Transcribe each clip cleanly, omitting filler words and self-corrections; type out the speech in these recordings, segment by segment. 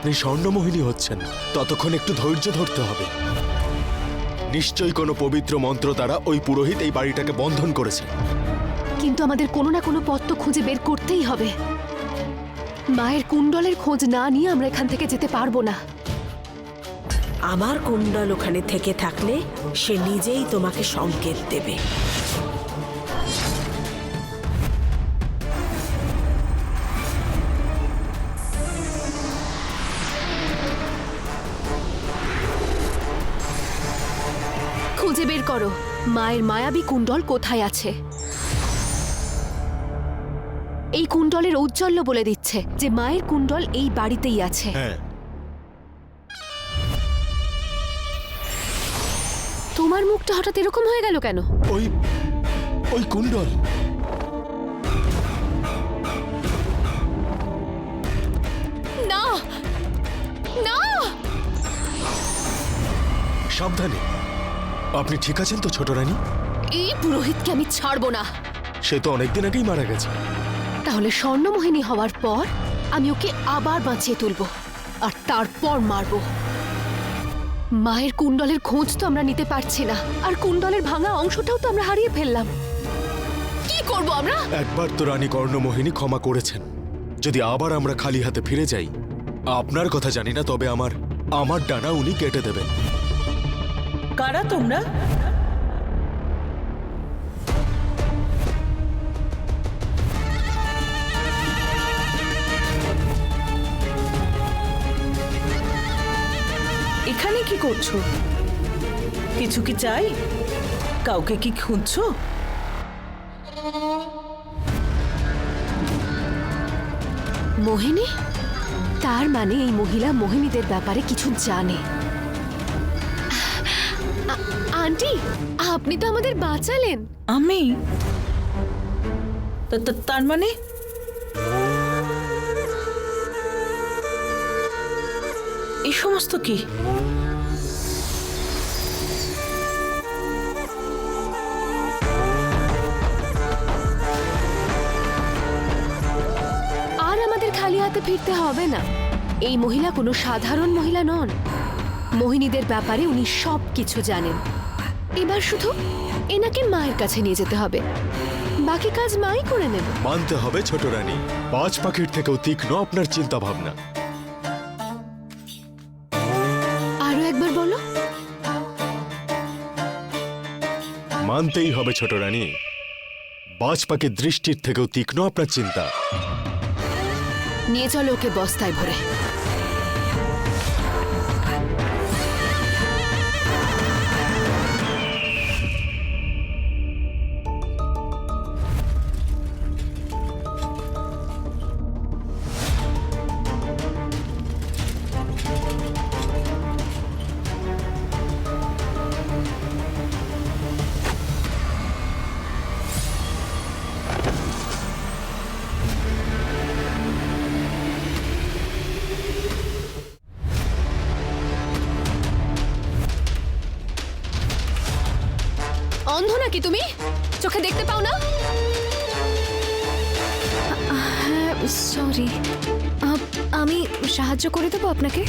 আপনি স্বর্ণমোহিনী হচ্ছেন, ততক্ষণ একটু ধৈর্য ধরতে হবে। নিশ্চয়ই কোনো পবিত্র মন্ত্র দ্বারা ওই পুরোহিত এই বাড়িটাকে বন্ধন করেছে। কিন্তু আমাদের কোনো না কোনো পথ তো খুঁজে বের করতেই হবে। মায়ের কুণ্ডলের খোঁজ না নিয়ে আমরা এখান থেকে যেতে পারবো না। আমার কুণ্ডল ওখানে থেকে থাকলে সে নিজেই তোমাকে সংকেত দেবে। খুঁজে বের করো মায়ের মায়াবী কুণ্ডল কোথায় আছে। এই কুণ্ডলের ঔজ্জ্বল্য বলে দিচ্ছে যে মায়ের কুণ্ডল এই বাড়িতেই আছে। হ্যাঁ, তোমার মুখটা হঠাৎ এরকম হয়ে গেল কেন? ওই ওই কুণ্ডল। না না, সাবধানে। আপনি ঠিক আছেন তো ছোট রানী? এই পুরোহিতকে আমি ছাড়বো না। সে তো অনেকদিন আগেই মারা গেছে। তাহলে স্বর্ণমোহিনী হওয়ার পর আমি ওকে আবার বাঁচিয়ে তুলবো আর তারপর মারবো। মায়ের কুণ্ডলের খোঁজ তো আমরা নিতে পারছি না, আর কুণ্ডলের ভাঙা অংশটাও তো আমরা হারিয়ে ফেললাম। কি করব আমরা? একবার তো রানী কর্ণমোহিনী ক্ষমা করেছেন। যদি আবার আমরা খালি হাতে ফিরে যাই, আপনার কথা জানি না, তবে আমার ডানা উনি কেটে দেবেন। কারা তোমরা? এখানে কি করছো? কিছু কি চাই? কাউকে কি খুঁজছো? মোহিনী? তার মানে এই মহিলা মোহিনীদের ব্যাপারে কিছু জানে। আন্টি, আপনি তো আমাদের বাঁচালেন। আমি? তার মানে এই সমস্ত কি? আর আমাদের খালি হাতে ফিরতে হবে না। এই মহিলা কোনো সাধারণ মহিলা নন। মোহিনীদের ব্যাপারে উনি সব কিছু জানেন। এবার শুধু এনাকে মায়ের কাছে নিয়ে যেতে হবে, বাকি কাজ মাই করে নেবে। মানতে হবে ছোট রানী, বাজ পাখির থেকেও তীক্ষ্ণ আপনার চিন্তা ভাবনা। আরো একবার বলো। মানতেই হবে ছোট রানী, বাজ পাখির দৃষ্টির থেকেও তীক্ষ্ণ আপনার চিন্তা। নিয়ে চলো ওকে বস্তায় ভরে। অন্ধ নাকি তুমি? চোখে দেখতে পাও না? হ্যাঁ সরি, আমি সাহায্য করে দেবো আপনাকে।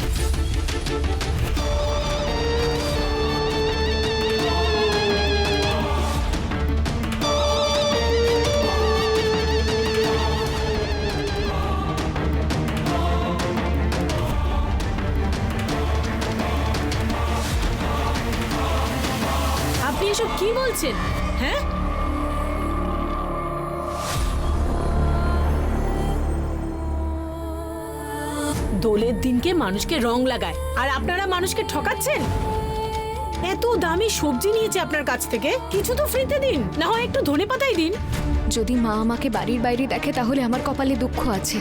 আপনি এসব কি বলছেন? হ্যাঁ, দোলের দিনকে মানুষকে রং লাগায় আর আপনারা মানুষকে ঠকাচ্ছেন। এত দামি সবজি নিয়েছে আপনার কাছ থেকে, কিছু তো ফ্রিতে দিন, না হয় একটু ধনেপাতাই দিন। যদি মা আমাকে বাড়ির বাইরে দেখে তাহলে আমার কপালে দুঃখ আছে।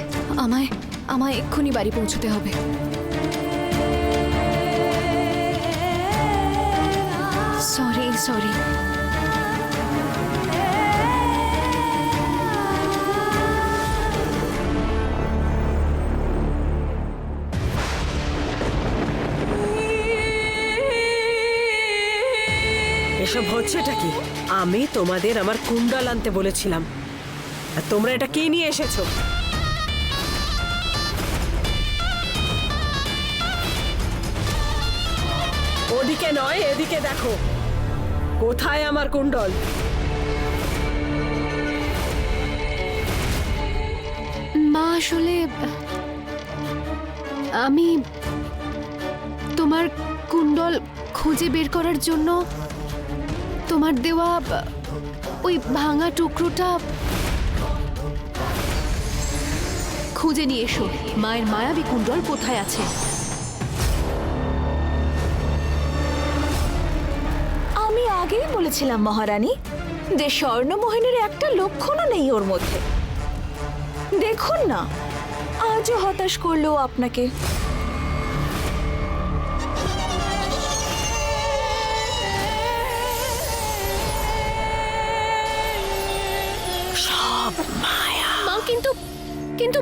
আমায় এক্ষুনি বাড়ি পৌঁছতে হবে। সরি। এসব হচ্ছেটা কি? আমি তোমাদের আমার কুণ্ডল আনতে বলেছিলাম, আর তোমরা এটা কি নিয়ে এসেছো? ওদিকে নয়, এদিকে দেখো। কোথায় আমার কুণ্ডল? মা আসলে আমি তোমার কুণ্ডল খুঁজে বের করার জন্য তোমার দেওয়া ওই ভাঙা টুকরোটা খুঁজে নিয়ে এসো। মায়ের মায়াবী কুণ্ডল কোথায় আছে? আমি আগেই বলেছিলাম মহারানী যে স্বর্ণমোহিনীর একটা লক্ষণও নেই ওর মধ্যে। দেখুন না, আজও হতাশ করলো আপনাকে। সব মায়া। মা কিন্তু কিন্তু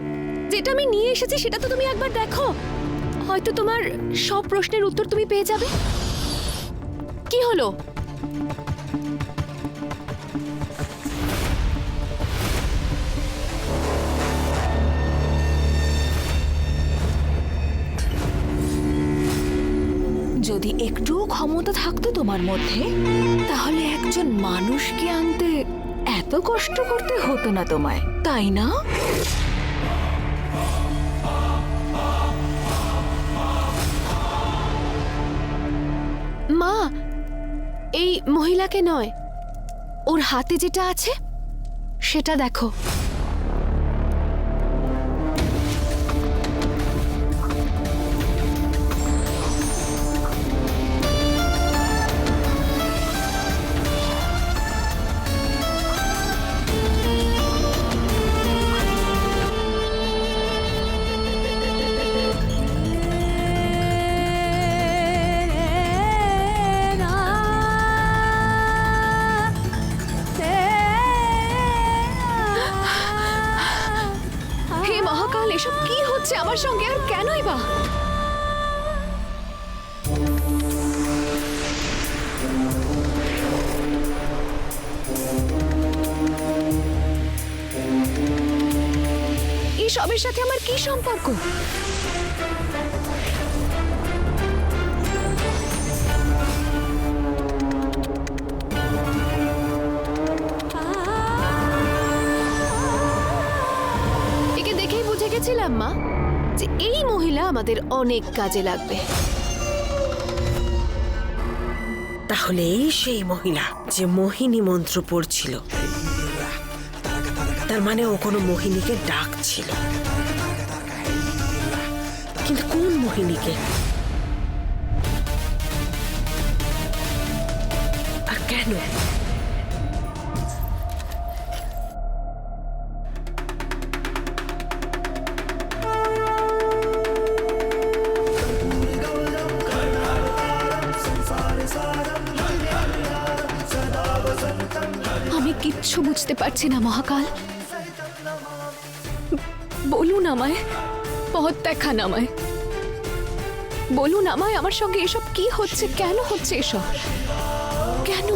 যেটা আমি নিয়ে এসেছি সেটা তো তুমি একবার দেখো, হয়তো তোমার সব প্রশ্নের উত্তর তুমি পেয়ে যাবে। কি হলো? যদি একটুও ক্ষমতা থাকতো তোমার মধ্যে, তাহলে একজন মানুষকে আনতে এত কষ্ট করতে হতো না তোমায়, তাই না? মা, এই মহিলাকে নয়, ওর হাতে যেটা আছে সেটা দেখো। হে মহাকাল, এসব কি হচ্ছে আমার সঙ্গে, আর কেনই বা? এসবের সাথে আমার কি সম্পর্ক? একে দেখেই বুঝে গেছিলাম মা যে এই মহিলা আমাদের অনেক কাজে লাগবে। তাহলে এই সেই মহিলা যে মোহিনী মন্ত্র পড়ছিল। তার মানে ও কোনো মোহিনীকে ডাকছিল, কিন্তু কোন মোহিনীকে আর কেন? আমি কিচ্ছু বুঝতে পারছি না মহাকাল। বলুন আমায়, পথ দেখান আমায়, বলুন আমায় আমার সঙ্গে এসব কি হচ্ছে, কেন হচ্ছে এসব, কেন?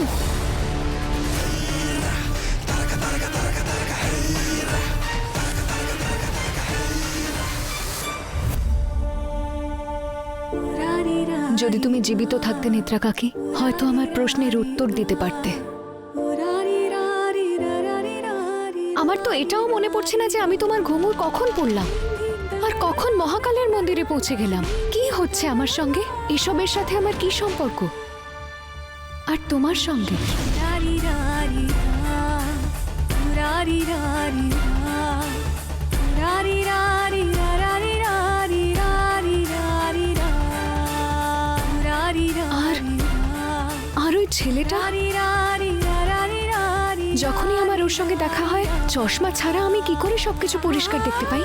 যদি তুমি জীবিত থাকতে নেত্রা কাকি, হয়তো আমার প্রশ্নের উত্তর দিতে পারতে। আমার তো এটাও মনে পড়ছে না যে আমি তোমার ঘুঙুর কখন পড়লাম আর কখন মহাকালের মন্দিরে পৌঁছে গেলাম। কি হচ্ছে আমার সঙ্গে? এসবের সাথে আমার কি সম্পর্ক? আর তোমার সঙ্গে আর ওই ছেলেটা, যখনই আমার ওর সঙ্গে দেখা হয়, চশমা ছাড়া আমি কি করে সবকিছু পরিষ্কার দেখতে পাই?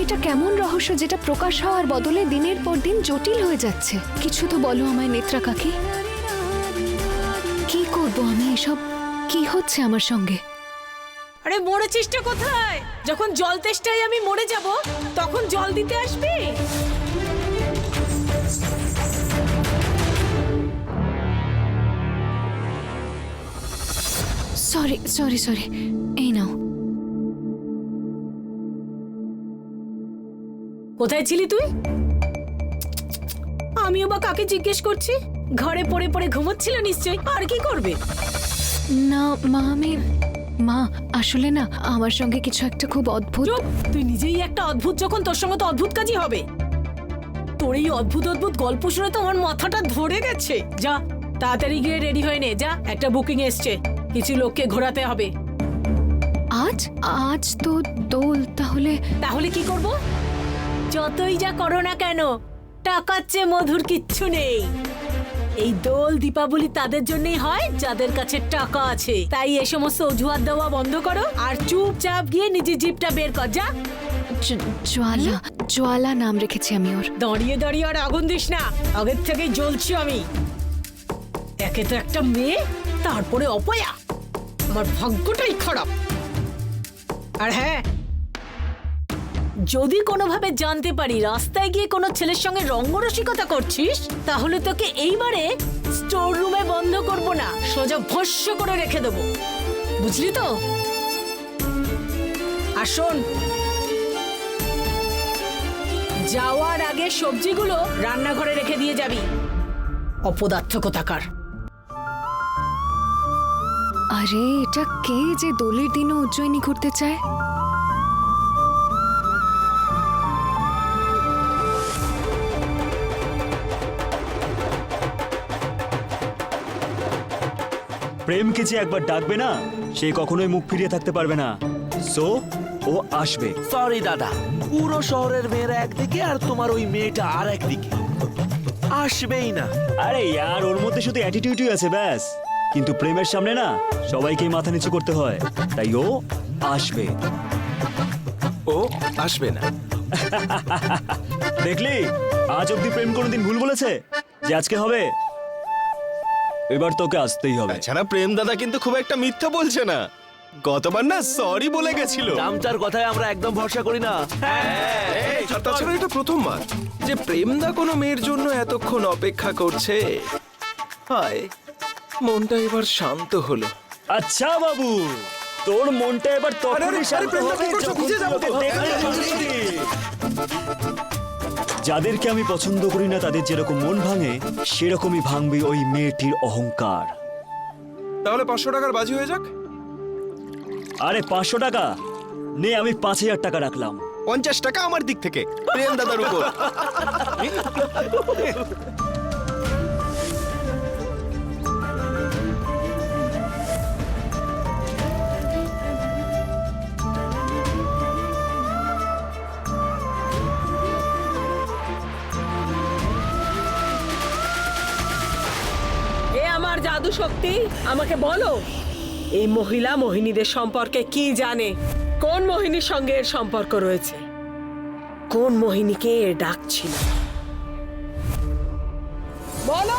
এটা কেমন রহস্য যেটা প্রকাশ হওয়ার বদলে দিনের পর দিন জটিল হয়ে যাচ্ছে? কিছু তো বলো আমায় নেত্রা কাকি, কি করব আমি? এসব কি হচ্ছে আমার সঙ্গে? আরে মরেছিসটা কোথায়? যখন জল তেষ্টায় আমি মরে যাব, তখন জল দিতে আসবি? সরি সরি সরি, এই নাও। কোথায় ছিলি তুই? আমিও বা কাকে জিজ্ঞেস করছি? ঘরে পড়ে পড়ে ঘুমোচ্ছিল নিশ্চয়ই, আর কি করবে? না মা, মা আসলে না আমার সঙ্গে কিছু একটা খুব অদ্ভুত। চুপ! তুই নিজেই একটা অদ্ভুত, যখন তোর সঙ্গে তো অদ্ভুত কাজই হবে। তোর এই অদ্ভুত অদ্ভুত গল্প শুনে তো আমার মাথাটা ধরে গেছে। যা তাড়াতাড়ি গিয়ে রেডি হয়ে নে, যা, একটা বুকিং এসছে, কিছু লোককে ঘোরাতে হবে। আজ আজ তো দোল, তাহলে তাহলে কি করব? যতই যা করো না কেন, টাকার চেয়ে মধুর কিচ্ছু নেই। এই দোল দীপাবলি তাদের জন্যই হয় যাদের কাছে টাকা আছে। তাই এই সমস্ত অজুহাত দেওয়া বন্ধ করো আর চুপচাপ গিয়ে নিজের জিপটা বের কর, যা। জ্বালা, জ্বালা নাম রেখেছি আমি ওর। দাঁড়িয়ে দাঁড়িয়ে আর আগুন দিস না, আগের থেকেই জ্বলছি আমি। একে তো একটা মেয়ে, তারপরে অপয়া। আমার ভাগ্যটাই খারাপ। আর হ্যাঁ, যদি কোনোভাবে জানতে পারি রাস্তায় গিয়ে কোনো ছেলের সঙ্গে রঙ্গরসিকতা করছিস, তাহলে তোকে এইবারে স্টোর রুমে বন্ধ করব না, সোজা ভস্য করে রেখে দেবো, বুঝলি তো? আর শোন, যাওয়ার আগে সবজিগুলো রান্নাঘরে রেখে দিয়ে যাবি। অপদার্থ কোথাকার। আরে এটা কে যে দোলের দিনও উজ্জয়িনী ঘুরতে চায়? প্রেমকে যে একবার ডাকবে না, সে কখনোই মুখ ফিরিয়ে থাকতে পারবে না। সো ও আসবে। সরি দাদা, পুরো শহরের মেয়েরা একদিকে আর তোমার ওই মেয়েটা আর একদিকে, আসবেই না। আরে ইয়ার, ওর মধ্যে শুধু অ্যাটিটিউডই আছে ব্যাস, কিন্তু প্রেমের সামনে না সবাইকেই মাথা নিচু করতে হয়। তাই ও আসবে। ও আসবে না? দেখলি, আজ অব্দি প্রেম কোনোদিন ভুল বলেছে যে আজকে হবে? এবার তোকে আসতেই হবে। ছাড়া প্রেম দাদা কিন্তু খুব একটা মিথ্যা বলছে না, গতবার না সরি বলে গেছিল। চামচার কথায় আমরা একদম ভরসা করি না। আর তাছাড়া এটা প্রথমবার যে প্রেমদা কোনো মেয়ের জন্য এতক্ষণ অপেক্ষা করছে। হায়, মনটা এবার শান্ত হলো। আচ্ছা বাবু, তোর মনটা এবার তখনই শান্ত প্রেমদা, হবে কি করছো? যখন ভিজে তুই যাবো ওকে তো। দেখবি। যাদেরকে আমি পছন্দ করি না তাদের যেরকম মন ভাঙে, সেরকমই ভাঙবে ওই মেয়েটির অহংকার। তাহলে 500 টাকার বাজি হয়ে যাক। আরে 500 টাকা নে, আমি 5000 টাকা রাখলাম। 50 টাকা আমার দিক থেকে প্রেম দাদার উপর। এ আমার জাদু শক্তি, আমাকে বলো, এই মহিলা মোহিনীদের সম্পর্কে কি জানে? কোন মোহিনীর সঙ্গে এর সম্পর্ক রয়েছে? কোন মোহিনীকে এ ডাকছিল? বলো।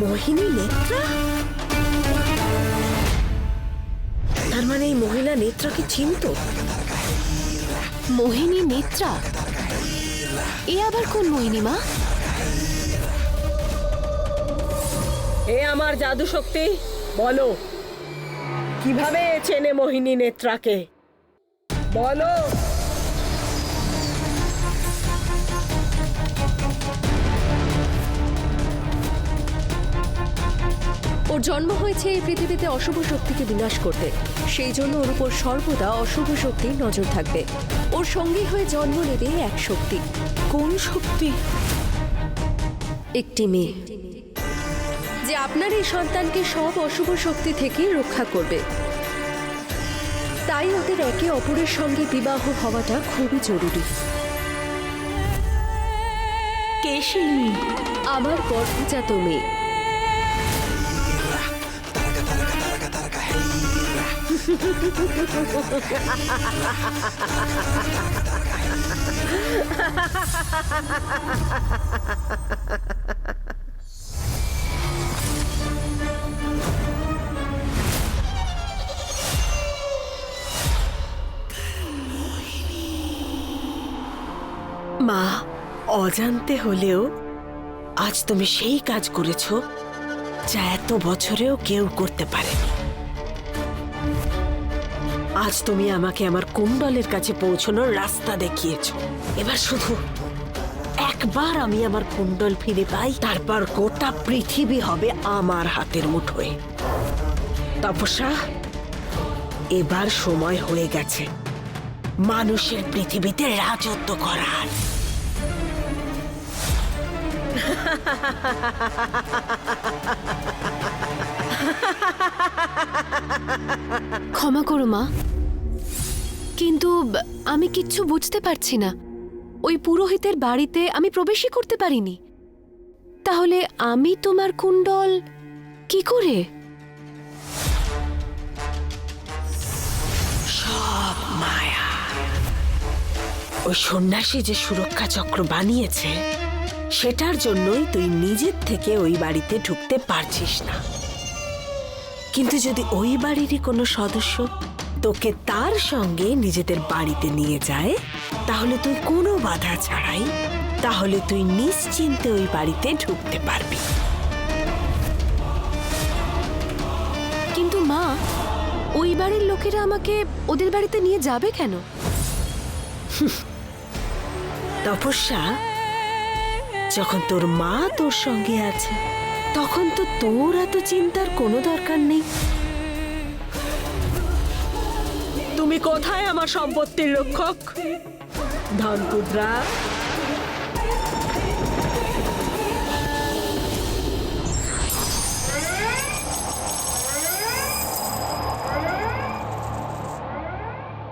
মোহিনী নেত্রা? তার মানে এই মহিলা নেত্রাকে চিনত? মোহিনী নেত্রা? এ আবার কোন মোহিনী মা? এ আমার জাদু শক্তি, বলো কিভাবে এ চেনে মোহিনী নেত্রাকে? বলো। ওর জন্ম হয়েছে এই পৃথিবীতে অশুভ শক্তিকে বিনাশ করতে, সেই জন্য ওর উপর সর্বদা অশুভ শক্তির নজর থাকবে। ওর সঙ্গী হয়ে জন্ম নেবে এক শক্তি। কোন শক্তি? একটি মেয়ে, যে আপনার এই সন্তানকে সব অশুভ শক্তি থেকে রক্ষা করবে। তাই ওদের একে অপরের সঙ্গে বিবাহ হওয়াটা খুবই জরুরি। কেশিনী, আমার গর্ভজাত মেয়ে। মা, অজান্তে হলেও আজ তুমি সেই কাজ করেছো যা এত বছরেও কেউ করতে পারেনি। আজ তুমি আমাকে আমার কুণ্ডলের কাছে পৌঁছানোর রাস্তা দেখিয়েছো। এবার শুধু একবার আমি আমার কুণ্ডল ফিরে পাই, তারপর গোটা পৃথিবী হবে আমার হাতের মুঠোয়। তপস্যা, এবার সময় হয়ে গেছে মানুষের পৃথিবীতে রাজত্ব করার। ক্ষমা করো মা, কিন্তু আমি কিচ্ছু বুঝতে পারছি না। ওই পুরোহিতের বাড়িতে আমি প্রবেশই করতে পারিনি, তাহলে আমি তোমার কুণ্ডল কি করে? সব মায়া। ওই সন্ন্যাসী যে সুরক্ষা চক্র বানিয়েছে, সেটার জন্যই তুই নিজের থেকে ওই বাড়িতে ঢুকতে পারছিস না। কিন্তু যদি ওই বাড়িরই কোনো সদস্য তোকে তার সঙ্গে নিজেদের বাড়িতে নিয়ে যায়, তাহলে তুই কোনো বাধা ছাড়াই নিশ্চিন্তে ওই বাড়িতে ঢুকতে পারবি। কিন্তু মা, ওই বাড়ির লোকেরা আমাকে ওদের বাড়িতে নিয়ে যাবে কেন? তপস্যা, যখন তোর মা তোর সঙ্গে আছে, তখন তো তোর এত চিন্তার কোনো দরকার নেই। তুমি কোথায় আমার সম্পত্তির রক্ষক? ধনকুদ্রা,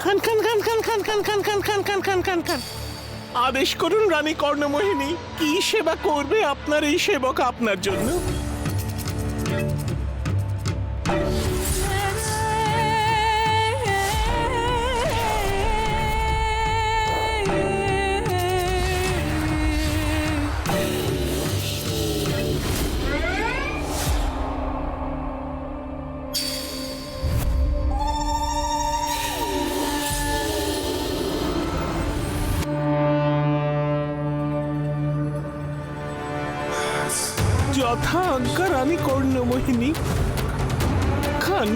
খান খান খান খান খান খান খান খান খান খান খান খান খান। আদেশ করুন রানী কর্ণমোহিনী, কি সেবা করবে আপনার এই সেবক আপনার জন্য? যথা আজ্ঞা রানী কর্ণমোহিনী, খান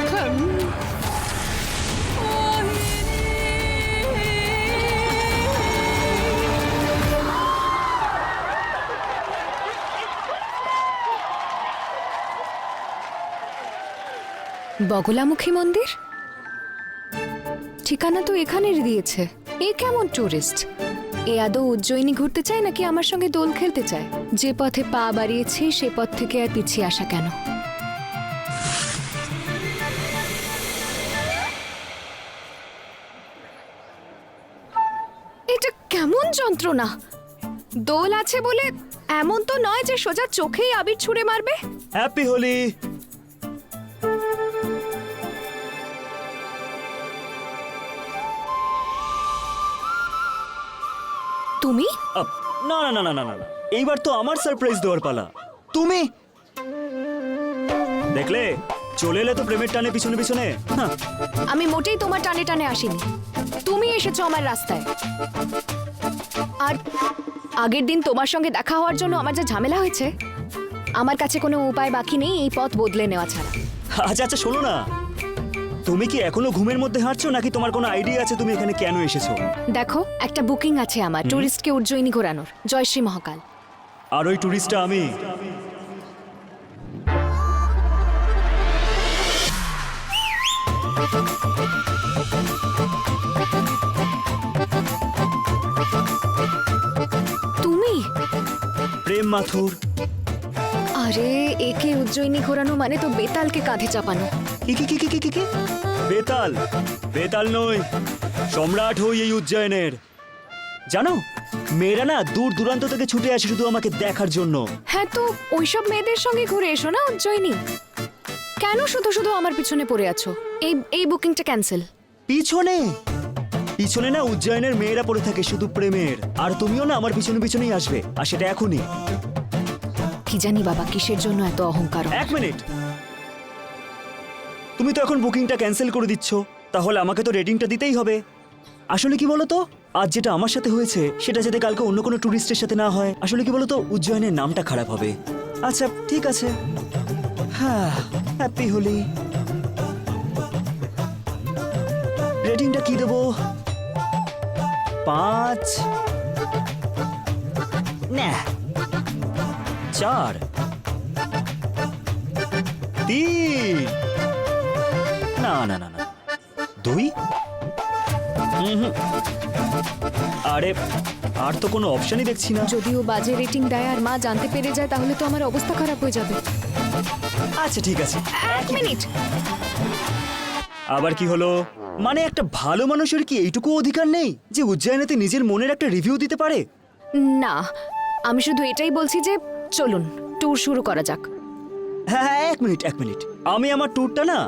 খান। বগলামুখী মন্দির? ঠিকানা তো এখানেরই দিয়েছে। এ কেমন টুরিস্ট? এ আদৌ উজ্জয়িনী ঘুরতে চায় নাকি আমার সঙ্গে দোল খেলতে চায়? যে পথে পা বাড়িয়েছি সে পথ থেকে আর পিছিয়ে আসা কেন? এটা কেমন যন্ত্রণা! দোল আছে বলে এমন তো নয় যে সোজা চোখেই আবির ছুঁড়ে মারবে। হ্যাপি হোলি। তুমি? না না না না না না, এইবার তো আমার সারপ্রাইজ দেওয়ার পালা। তুমি দেখলে, চলে এলে তো প্রেমের টানে পিছনে পিছনে। হ্যাঁ, আমি মোটেই তোমার টানে টানে আসিনি, তুমি এসেছো আমার রাস্তায়। আর আগের দিন তোমার সঙ্গে দেখা হওয়ার জন্য আমার যা ঝামেলা হয়েছে, আমার কাছে কোনো উপায় বাকি নেই এই পথ বদলে নেওয়া ছাড়া। আচ্ছা আচ্ছা, শোনো না, তুমি কি এখনো ঘুমের মধ্যে হাঁটছো নাকি তোমার কোনো আইডিয়া আছে তুমি এখানে কেন এসেছো? দেখো, একটা বুকিং আছে আমার টুরিস্টকে উজ্জয়িনী ঘোরানোর, জয়শ্রী মহাকাল। আর ওই টুরিস্টটা আমি। তুমি? প্রেম মাথুর। আরে, একে উজ্জয়িনী ঘোরানো মানে তো বেতালকে কাঁধে চাপানো। কি কি কি কি কি কি? বেতাল? বেতাল নই, সম্রাট হই এই উজ্জয়নের। জানো মেয়েরা না দূর দূরান্ত থেকে ছুটে আসে শুধু আমাকে দেখার জন্য। হ্যাঁ, তো ওইসব মেয়েদের সঙ্গে ঘুরে এসো না উজ্জয়িনী। কেন শুধু শুধু আমার পিছনে পড়ে আছো? এই বুকিংটা ক্যান্সেল। পিছনে পিছনে না উজ্জয়নের মেয়েরা পড়ে থাকে শুধু প্রেমের, আর তুমিও না আমার পিছনে পিছনেই আসবে, আর সেটা এখনই। কি জানি বাবা কিসের জন্য এত অহংকার। এক মিনিট, তুমি তো এখন বুকিংটা ক্যান্সেল করে দিচ্ছ, তাহলে আমাকে তো রেটিংটা দিতেই হবে। আসলে কি বলতো, আজ যেটা আমার সাথে হয়েছে সেটা যাতে কালকে অন্য কোনো টুরিস্টের সাথে না হয়। আসলে কি বলতো, উজ্জয়নের নামটা খারাপ হবে। আচ্ছা ঠিক আছে, হ্যাঁ, হ্যাপি হোলি। রেটিংটা কি দেবো? 5 না 4 3 না না না না 2। আরে আর তো কোনো অপশনই দেখছি না। যদিও বাজে রেটিং দেয় আর মা জানতে পেরে যায় তাহলে তো আমার অবস্থা খারাপ হয়ে যাবে। আচ্ছা ঠিক আছে, 1 মিনিট। আবার কি হলো? মানে একটা ভালো মানুষের কি এইটুকু অধিকার নেই যে উজ্জয়িনীতে নিজের মনের একটা রিভিউ দিতে পারে? না, আমি শুধু এটাই বলছি যে চলুন ট্যুর শুরু করা যাক। হ্যাঁ হ্যাঁ, 1 মিনিট 1 মিনিট। আমি আমার ট্যুরটা না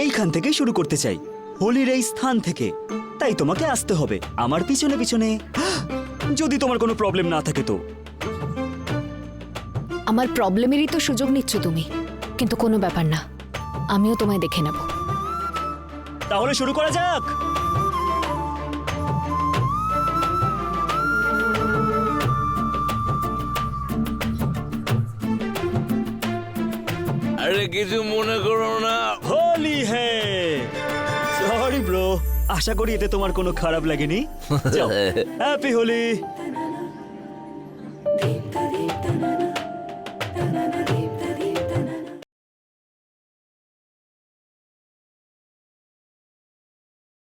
এইখান থেকেই শুরু করতে চাই, হোলির এই স্থান থেকে। তাই তোমাকে আসতে হবে আমার পিছনে পিছনে, যদি তোমার কোনো প্রবলেম না থাকে তো। আমার প্রবলেমেরই তো সুযোগ নিচ্ছ তুমি, কিন্তু কোনো ব্যাপার না, আমিও তোমায় দেখে নেব। তাহলে শুরু করা যাক। আরে কিছু মনে করো না। হোলি হে। সরি ব্রো, আশা করি এতে তোমার কোনো খারাপ লাগেনি। হ্যাপি হোলি।